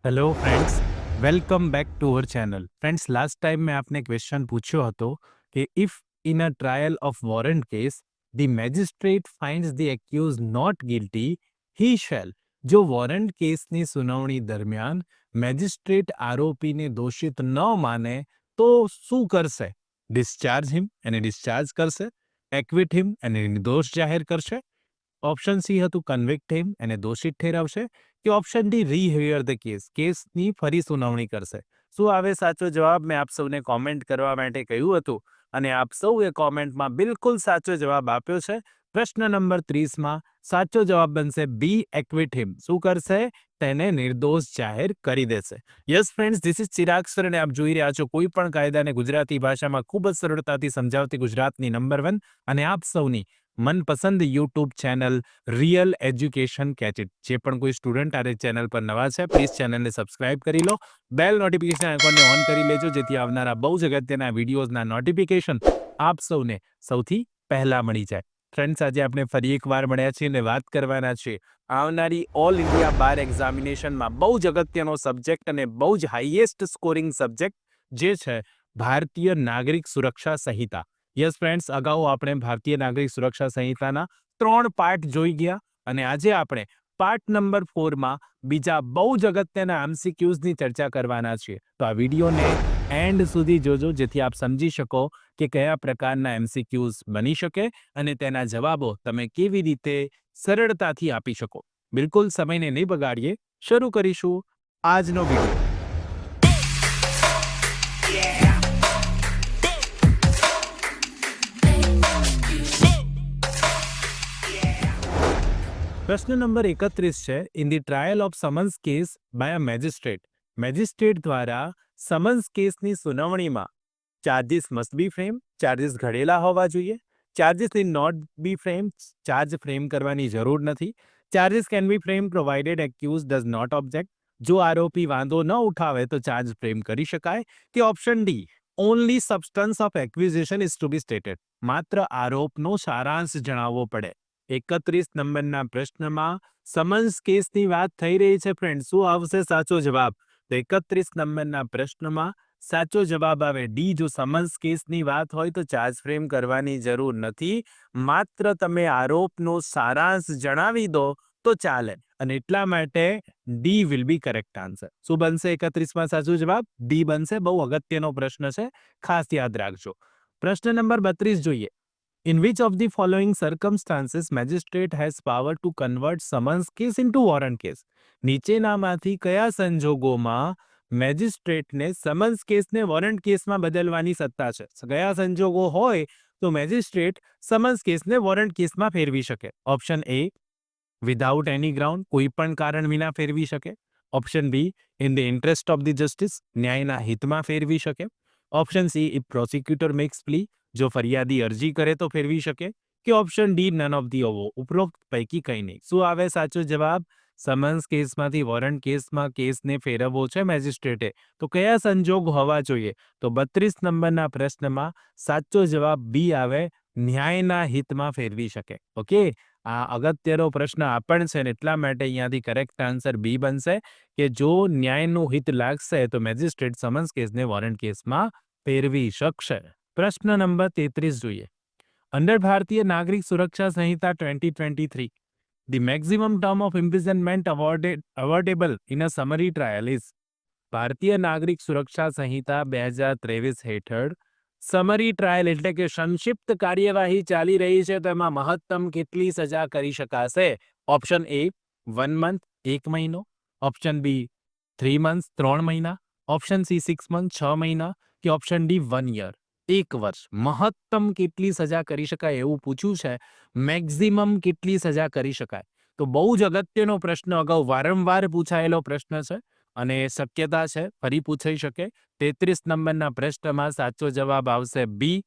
Hello friends, welcome back to our channel. Friends, last time મેં આપને question પૂછ્યો હતો કે if in a trial of warrant case the magistrate finds the accused not guilty, he shall. જો warrant કેસની સુનાવણી દરમિયાન magistrate આરોપીને દોષિત ન માને તો શું કરશે? ડિસ્ચાર્જ હિમ, એને ડિસ્ચાર્જ કરશે. એક્વિટ હિમ, એને નિર્દોષ જાહેર કરશે. ઓપ્શન સી હતું કન્વિક્ટ હિમ, એને દોષિત ઠેરવશે. કે ઓપ્શન ડી રીહિયર ધ કેસ, કેસની ફરી સુનાવણી કરશે. શું આવે સાચો જવાબ? મેં આપ સૌને કોમેન્ટ કરવા માટે કહ્યું હતું અને આપ સૌએ કોમેન્ટમાં બિલકુલ સાચો જવાબ આપ્યો છે. પ્રશ્ન નંબર 30માં સાચો જવાબ બનશે બી, એક્વિટ હિમ. શું કરશે? તેને નિર્દોષ જાહેર કરી દેશે. Yes friends, this is Chirag sir અને આપ જોઈ રહ્યા છો કોઈ પણ કાયદાને ગુજરાતી ભાષામાં ખૂબ જ સરળતાથી સમજાવતી ગુજરાતની નંબર 1 અને આપ સૌની મનપસંદ YouTube channel real education catch it. જે પણ કોઈ સ્ટુડન્ટ આ ચેનલ પર નવા છે, પ્લીઝ ચેનલને સબસ્ક્રાઇબ કરી લો. બેલ નોટિફિકેશન આઇકોનને ઓન કરી લેજો, જેથી આવનારા બહુ જ અગત્યના વિડીયોઝના નોટિફિકેશન આપ સૌને સૌથી પહેલા મળી જાય. ફ્રેન્ડ્સ, આજે આપણે ફરી એકવાર મળ્યા છીએ અને વાત કરવાના છીએ આવનારી ઓલ ઇન્ડિયા બાર એક્ઝામિનેશનમાં બહુ જ અગત્યનો સબ્જેક્ટ અને બહુ જ હાઈએસ્ટ સ્કોરિંગ સબ્જેક્ટ, જે છે ભારતીય નાગરિક સુરક્ષા સંહિતા. યસ ફ્રેન્ડ્સ, અગાઉ આપણે ભારતીય નાગરિક સુરક્ષા સંહિતાના 3 પાર્ટ જોઈ ગયા અને આજે આપણે પાર્ટ નંબર 4માં બીજા બહુ જ અગત્યના એમસીક્યુઝની ચર્ચા કરવાના છીએ. તો આ વિડીયોને એન્ડ સુધી જોજો, જેથી આપ સમજી શકો કે કયા પ્રકારના એમસીક્યુઝ બની શકે અને તેના જવાબો તમે કેવી રીતે સરળતાથી આપી શકો. બિલકુલ સમયને નહીં બગાડીએ, શરૂ કરીશું આજનો વિડીયો. પ્રશ્ન નંબર 31 છે. In the trial of summons case by a magistrate, magistrate દ્વારા સમન્સ કેસની સુનાવણીમાં charges must be frame, charges ઘડેલા હોવા જોઈએ. Charges in not be frame, charge frame કરવાની જરૂર નથી. Charges can be frame provided accuse does not object. જો આરોપી વાંધો ન ઉઠાવે તો ચાર્જ ફ્રેમ કરી શકાય. કે option D, only substance of acquisition is to be stated. માત્ર આરોપનો સારાંશ જણાવવો પડે. 31 નંબરના પ્રશ્નમાં સમન્સ કેસની વાત થઈ રહી છે. ફ્રેન્ડ, શું આવશે સાચો જવાબ? તો 31 નંબરના પ્રશ્નમાં સાચો જવાબ આવે ડી. જો સમન્સ કેસની વાત હોય તો ચાર્જ ફ્રેમ કરવાની જરૂર નથી, માત્ર તમે આરોપનો સારાંશ જણાવી દો તો ચાલે, અને એટલા માટે D will be correct answer. શું બનશે 31માં સાચો જવાબ? ડી બનશે. બહુ અગત્યનો પ્રશ્ન છે, ખાસ યાદ રાખજો. પ્રશ્ન નંબર 32 જોઈએ. In which of the following circumstances magistrate has power to convert summons case into warrant case? નીચેનામાંથી કયા સંજોગોમાં મેજિસ્ટ્રેટને સમન્સ કેસને વોરંટ કેસમાં બદલવાની સત્તા છે? કયા સંજોગો હોય તો મેજિસ્ટ્રેટ સમન્સ કેસને વોરંટ કેસમાં ફેરવી શકે? Option A, without any ground, કોઈ પણ કારણ વિના ફેરવી શકે. Option B, in the interest of the justice, ન્યાયના હિતમાં ફેરવી શકે. Option C, if prosecutor makes plea, જો ફરિયાદી અરજી કરે તો ફેરવી શકે. કે option D, none of the above, ઉપરોક્ત પૈકી કંઈ નહીં. શું આવે સાચો જવાબ? સમન્સ કેસમાંથી વોરંટ કેસમાં કેસને ફેરવવો છે મેજિસ્ટ્રેટે, તો કયા સંજોગ હોવા જોઈએ? તો 32 નંબરના પ્રશ્નમાં સાચો જવાબ બી આવે, ન્યાયના હિતમાં ફેરવી શકે. ઓકે, આ અગત્યનો પ્રશ્ન આપણ છે ને એટલા માટે અહીંયાથી કરેક્ટ આન્સર બી બનશે કે જો ન્યાયનું હિત લાગશે તો મેજિસ્ટ્રેટ સમન્સ કેસને વોરંટ કેસમાં ફેરવી શકશે. પ્રશ્ન નંબર 33 જોઈએ. અંડર ભારતીય Nagarik Suraksha Sanhita 2023, the maximum term of imprisonment awardable in a summary trial is. Bharatiya Nagarik Suraksha Sanhita 2023 હેઠળ સમરી ટ્રાયલ એટલે કે સંક્ષિપ્ત કાર્યવાહી ચાલી રહી છે, તો એમાં મહત્તમ કેટલી સજા કરી શકાશે? ઓપ્શન એ, 1 મંથ, 1 મહિનો. ઓપ્શન બી, 3 મંથ, 3 મહિના. ઓપ્શન સી, 6 મંથ, 6 મહિના. કે ઓપ્શન ડી, 1 યર, 1 વર્ષ. મહત્તમ કેટલી સજા કરી શકાય એવું પૂછ્યું છે. મેક્સિમમ કેટલી સજા કરી શકાય? તો બહુ જ અગત્યનો પ્રશ્ન, અગાઉ વારંવાર પૂછાયેલો પ્રશ્ન છે અને શક્યતા છે ફરી પૂછાઈ શકે. 33 નંબરના પ્રશ્નમાં સાચો જવાબ આવશે બી,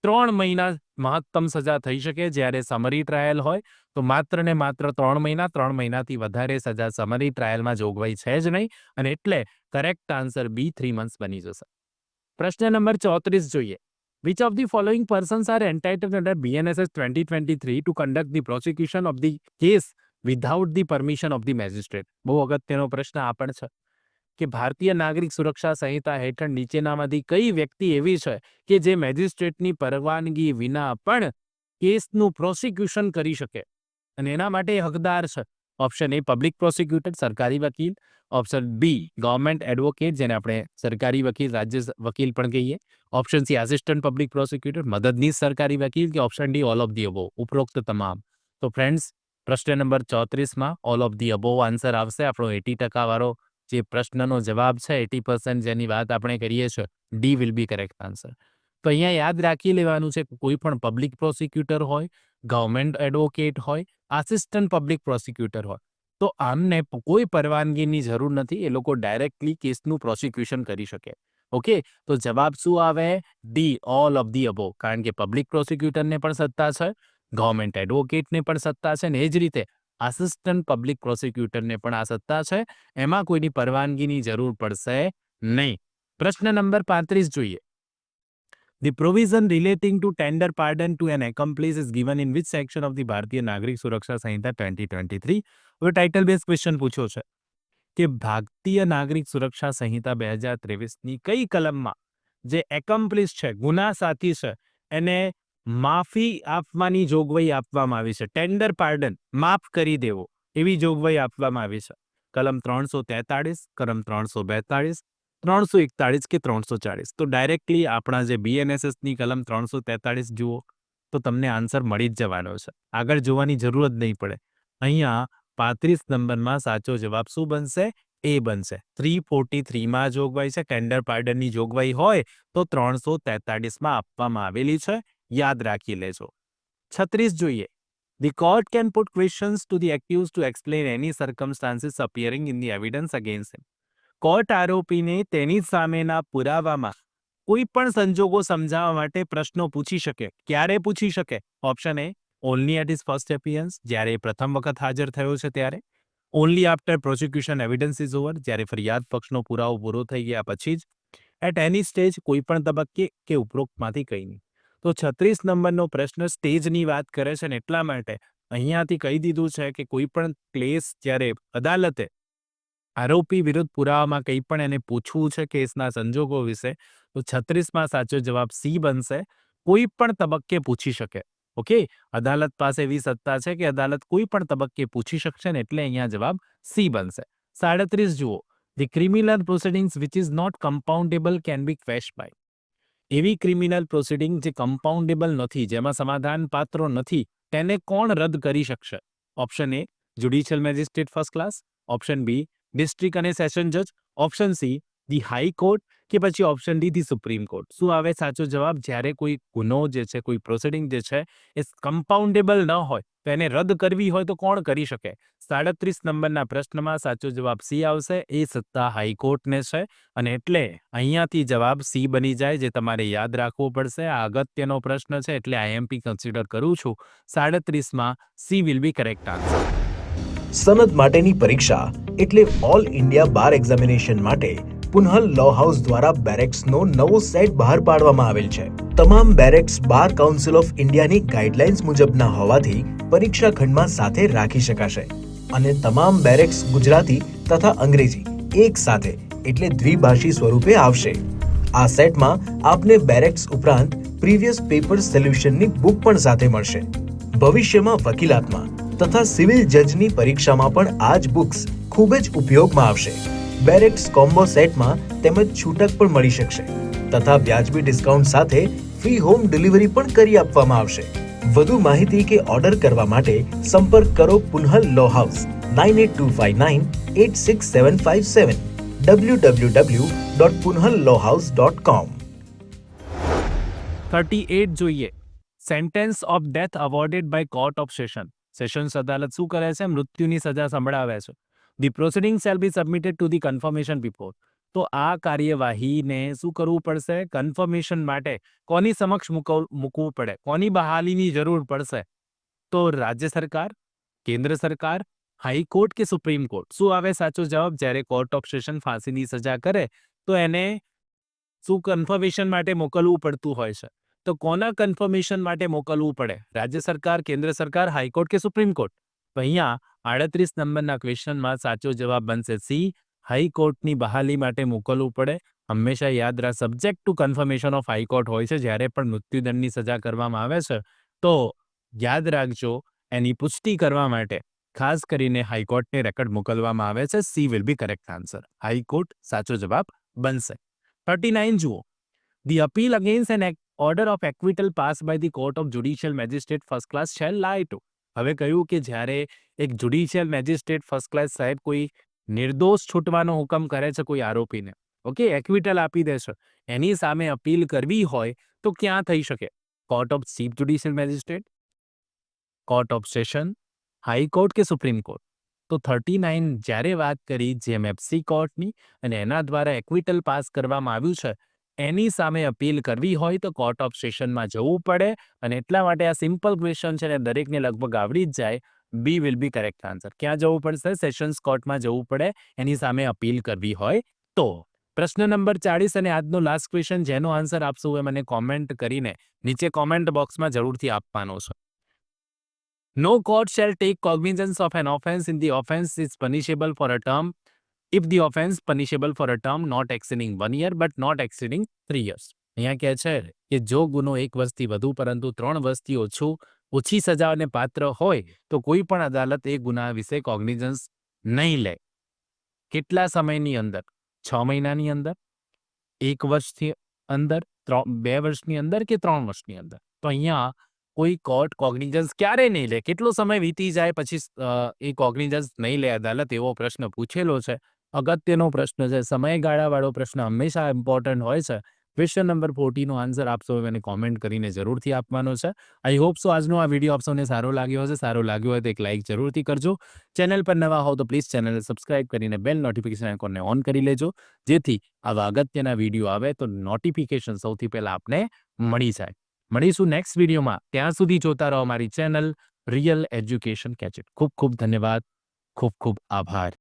3 મહિના મહત્તમ સજા થઈ શકે. જ્યારે સમરી ટ્રાયલ હોય તો માત્ર ને માત્ર 3 મહિના, 3 મહિનાથી વધારે સજા સમરી ટ્રાયલમાં જોગવાઈ છે જ નહીં, અને એટલે કરેક્ટ આન્સર બી, 3 મંથ્સ બની જશે. પ્રશ્ન નંબર 34 જોઈએ. Which of the following persons are entitled under BNSS 2023 to conduct the prosecution of the case without the permission of the magistrate? બહુ અગત્યનો પ્રશ્ન આ પણ છે. કે ભારતીય નાગરિક સુરક્ષા સંહિતા હેઠળ નીચેનામાંથી કઈ વ્યક્તિ એવી છે કે જે મેજિસ્ટ્રેટની પરવાનગી વિના પણ કેસનું પ્રોસિક્યુશન કરી શકે અને એના માટે હકદાર છે? ઓપ્શન એ પબ્લિક પ્રોસિક્યુટર, સરકારી વકીલ. ઓપ્શન બી ગવર્મેન્ટ એડવોકેટ, જેને આપણે સરકારી વકીલ, રાજ્ય વકીલ પણ કહીએ. Option C assistant public prosecutor, મદદનીશ સરકારી વકીલ, કે option D all of the above, ઉપરોક્ત તમામ. તો ફ્રેન્ડ્સ, પ્રશ્ન નંબર 34માં all of the above answer આવશે. આપણો 80% વાળો જે પ્રશ્નનો જવાબ છે, 80% જેની વાત આપણે કરીએ છીએ, D will be correct answer. તો અહીંયા યાદ રાખી લેવાનું છે કે કોઈ પણ પબ્લિક પ્રોસિક્યુટર હોય, ગવર્મેન્ટ એડવોકેટ હોય, આસિસ્ટન્ટ પબ્લિક પ્રોસિક્યુટર હોય, તો આમને કોઈ પરવાનગીની જરૂર નથી. એ લોકો ડાયરેક્ટલી કેસનું પ્રોસિક્યુશન કરી શકે. ઓકે, તો જવાબ શું આવે? D, all of the above. કારણ કે પબ્લિક પ્રોસિક્યુટરને પણ સત્તા છે, ગવર્મેન્ટ એડવોકેટને પણ સત્તા છે, ને એ જ રીતે આસિસ્ટન્ટ પબ્લિક પ્રોસિક્યુટરને પણ આ સત્તા છે. એમાં કોઈની પરવાનગીની જરૂર પડશે નહીં. પ્રશ્ન નંબર 35 જોઈએ. The provision relating to tender pardon to an accomplice is given in which section of the ભારતીય નાગરિક સુરક્ષા સંહિતા 2023? હવે ટાઇટલ બેઝ ક્વેશ્ચન પૂછ્યો છે કે ભારતીય નાગરિક સુરક્ષા સંહિતા 2023ની કઈ કલમમાં જે એકોમ્પ્લિસ છે, ગુના સાથી છે, એને માફી આપવાની જોગવાઈ આપવામાં આવી છે? ટેન્ડર પાર્ડન, માફ કરી દેવો, એવી જોગવાઈ આપવામાં આવી છે. કલમ 343, કલમ 342, 341 કે 340? તો ડાયરેક્ટલી આપણા જે BNSSની કલમ 343 જુઓ તો તમને આન્સર મળી જ જવાનો છે. આગળ જોવાની જરૂર જ નહીં પડે. અહીંયા 35 નંબરમાં સાચો જવાબ શું બનશે? એ બનશે. 343માં જોગવાઈ છે, ટેન્ડર પાર્ડનની જોગવાઈ હોય તો 343માં આપવામાં આવેલી છે. યાદ રાખી લેજો. 36 જોઈએ. The court can put questions to the accused to explain any circumstances appearing in the evidence against him. Court આરોપીને તેની સામેના પુરાવામાં કોઈ પણ સંજોગો સમજાવવા માટે પ્રશ્નો પૂછી શકે. ક્યારે પૂછી શકે? Option A only at his first appearance, જ્યારે એ પ્રથમ વખત હાજર થયો છે ત્યારે. Only after prosecution evidence is over, જ્યારે ફરિયાદ પક્ષનો પુરાવો પૂરો થઈ ગયા પછી જ. એટ એની સ્ટેજ, કોઈ પણ તબક્કે, કે ઉપરોક્તમાંથી કંઈ નહીં. તો 36 નંબરનો પ્રશ્ન સ્ટેજની વાત કરે છે ને એટલા માટે અહીંયાથી કહી દીધું છે કે કોઈ પણ કેસ જ્યારે અદાલતે આરોપી વિરુદ્ધ પુરાવામાં કંઈ પણ એને પૂછવું છે કેસના સંજોગો વિશે, તો 36માં સાચો જવાબ સી બનશે. કોઈ પણ તબક્કે પૂછી શકે. ઓકે, અદાલત પાસે એવી સત્તા છે કે અદાલત કોઈ પણ તબક્કે પૂછી શકશે ને એટલે અહીંયા જવાબ સી બનશે. 37 જુઓ. The criminal proceedings which is not compoundable can be quashed by. એવી ક્રિમિનલ પ્રોસિડિંગ જે કમ્પાઉન્ડેબલ નથી, જેમાં સમાધાન પાત્રો નથી, તેને કોણ રદ કરી શકશે? Option A judicial magistrate first class, option B district અને સેશન જજ, ઓપ્શન સી ધી હાઈકોર્ટ, કે પછી option D the supreme court. શું આવે સાચો જવાબ? જ્યારે કોઈ ગુનો જે છે, કોઈ પ્રોસિડિંગ જે છે એ કમ્પાઉન્ડેબલ ન હોય તો એને રદ કરવી હોય તો કોણ કરી શકે? 37 નંબરના પ્રશ્નમાં સાચો જવાબ સી આવશે. એ સત્તા હાઈકોર્ટને છે અને એટલે અહીંયાથી જવાબ સી બની જાય, જે તમારે યાદ રાખવું પડશે. આ અગત્યનો પ્રશ્ન છે એટલે IMP કન્સિડર કરું છું. 37માં C will be correct answer. સનદ માટેની પરીક્ષા એટલે ઓલ ઇન્ડિયા બાર એક્ઝામિનેશન માટે પુનહલ લો હાઉસ દ્વારા બેરેક્સનો નવો સેટ બહાર પાડવામાં આવેલ છે. તમામ બેરેક્સ બાર કાઉન્સિલ ઓફ ઇન્ડિયાની ગાઈડલાઇન્સ મુજબના હોવાથી પરીક્ષા ખંડમાં સાથે રાખી શકાશે અને તમામ બેરેક્સ ગુજરાતી તથા અંગ્રેજી એક સાથે એટલે દ્વિભાષી સ્વરૂપે આવશે. આ સેટમાં આપને બેરેક્સ ઉપરાંત પ્રીવિયસ પેપર સોલ્યુશનની બુક પણ સાથે મળશે. ભવિષ્યમાં વકીલાતમાં તથા સિવિલ જજની પરીક્ષામાં પણ આ જ બુક્સ ખૂબ જ ઉપયોગમાં આવશે. બેરેક્સ કોમ્બો સેટમાં તેમજ છૂટક પણ મળી શકશે તથા વ્યાજબી ડિસ્કાઉન્ટ સાથે ફ્રી હોમ ડિલિવરી પણ કરી આપવામાં આવશે. વધુ માહિતી કે ઓર્ડર કરવા માટે સંપર્ક કરો પુનહલ લો હાઉસ 9825986757 www.punhalllawhouse.com. 38 જોઈએ. Sentence of death awarded by court of session. Sessions અદાલત શું કરે છે? મૃત્યુની સજા સંભળાવે છે. The proceeding shall be submitted to the confirmation before. તો આ કાર્યવાહીને શું કરવું પડશે? કન્ફર્મેશન માટે કોની સમક્ષ મૂકવું પડે? કોની બહાલીની જરૂર પડશે? તો રાજ્ય સરકાર, કેન્દ્ર સરકાર, હાઈકોર્ટ કે સુપ્રીમ કોર્ટ? શું આવે સાચો જવાબ? જ્યારે કોર્ટ ઓફ સેશન ફાંસીની સજા કરે તો એને શું કન્ફર્મેશન માટે મોકલવું પડતું હોય છે? તો કોના કન્ફર્મેશન માટે મોકલવું પડે? રાજ્ય સરકાર, કેન્દ્ર સરકાર, હાઈકોર્ટ કે સુપ્રીમ કોર્ટ? તો અહીંયા 38 નંબરના ક્વેશ્ચનમાં સાચો જવાબ બનશે સી, હાઈકોર્ટની બહાલી માટે મોકલવું પડે. હંમેશા યાદ રાખ, subject to confirmation of high court હોય છે. જ્યારે પણ મૃત્યુદંડની સજા કરવામાં આવે છે તો યાદ રાખજો, એની પુષ્ટિ કરવા માટે ખાસ કરીને હાઈકોર્ટને રેકોર્ડ મોકલવામાં આવે છે. C will be correct answer. High court સાચો જવાબ બનશે. 39 જુઓ. The appeal against an order of acquittal passed by the Court of Judicial Magistrate First Class shall lie to. હવે કહ્યું કે જ્યારે એક જ્યુડિશિયલ મેજિસ્ટ્રેટ ફર્સ્ટ ક્લાસ સાહેબ કોઈ નિર્દોષ છૂટવાનો હુકમ કરે છે કોઈ આરોપીને, ઓકે, એક્વિટલ આપી દે છે, એની સામે અપીલ કરવી હોય તો ક્યાં થઈ શકે? Court of chief judicial magistrate, court of session, high court કે સુપ્રીમ કોર્ટ? તો 39 જ્યારે વાત કરી જેએમએફસી કોર્ટની અને એના દ્વારા એક્વિટલ પાસ કરવામાં આવ્યું છે, એની સામે અપીલ કરવી હોય તો કોર્ટ ઓફ સેશનમાં જવું પડે. અને એટલા માટે આ સિમ્પલ ક્વેશ્ચન છે ને દરેકને લગભગ આવડી જ જાય. બી વિલ બી કરેક્ટ આન્સર. ક્યાં જવું પડશે? સેશન્સ કોર્ટમાં જવું પડે એની સામે અપીલ કરવી હોય તો. પ્રશ્ન નંબર 40 અને આજનો લાસ્ટ ક્વેશ્ચન, જેનો આન્સર આપશો એ મને કોમેન્ટ કરીને નીચે કોમેન્ટ બોક્સમાં જરૂરથી આપવાનો છે. No court shall take cognizance of an offence in the offence is punishable for a term if the offence punishable for a term not exceeding 1 year but not exceeding 3 years. અહીંયા કહે છે કે જો ગુનો 1 વર્ષથી વધુ પરંતુ 3 વર્ષથી ઓછી સજાને પાત્ર હોય તો કોઈ પણ અદાલત એ ગુના વિશે કોગ્નિઝન્સ નહીં લે. કેટલા સમયની અંદર? 6 મહિનાની અંદર, 1 વર્ષથી અંદર, 2 વર્ષની અંદર કે 3 વર્ષની અંદર? તો અહીંયા કોઈ કોર્ટ કોગ્નિઝન્સ ક્યારે નહીં લે? કેટલો સમય વીતી જાય પછી એ કોગ્નિઝન્સ નહીં લે અદાલત? એવો પ્રશ્ન પૂછેલો છે. અગત્યનો પ્રશ્ન છે, સમયગાળાવાળો પ્રશ્ન હંમેશા ઇમ્પોર્ટન્ટ હોય છે. ક્વેશ્ચન નંબર 40 નો આન્સર આપશો મને કોમેન્ટ કરીને જરૂરથી આપવાનો છે. આઈ હોપ સો આજનો આ વિડીયો આપશોને સારો લાગ્યો હશે. સારો લાગ્યો હોય તો એક લાઇક જરૂરથી કરજો. ચેનલ પર નવા હો તો પ્લીઝ ચેનલને સબસ્ક્રાઇબ કરીને બેલ નોટિફિકેશન આઇકોનને ઓન કરી લેજો, જેથી આવા અગત્યના વિડીયો આવે તો નોટિફિકેશન સૌથી પહેલા આપને મળી જાય. મળીશું નેક્સ્ટ વિડીયોમાં. ત્યાં સુધી જોતા રહો અમારી ચેનલ રિયલ એજ્યુકેશન કેચેટ. ખૂબ ખૂબ ધન્યવાદ. ખૂબ ખૂબ આભાર.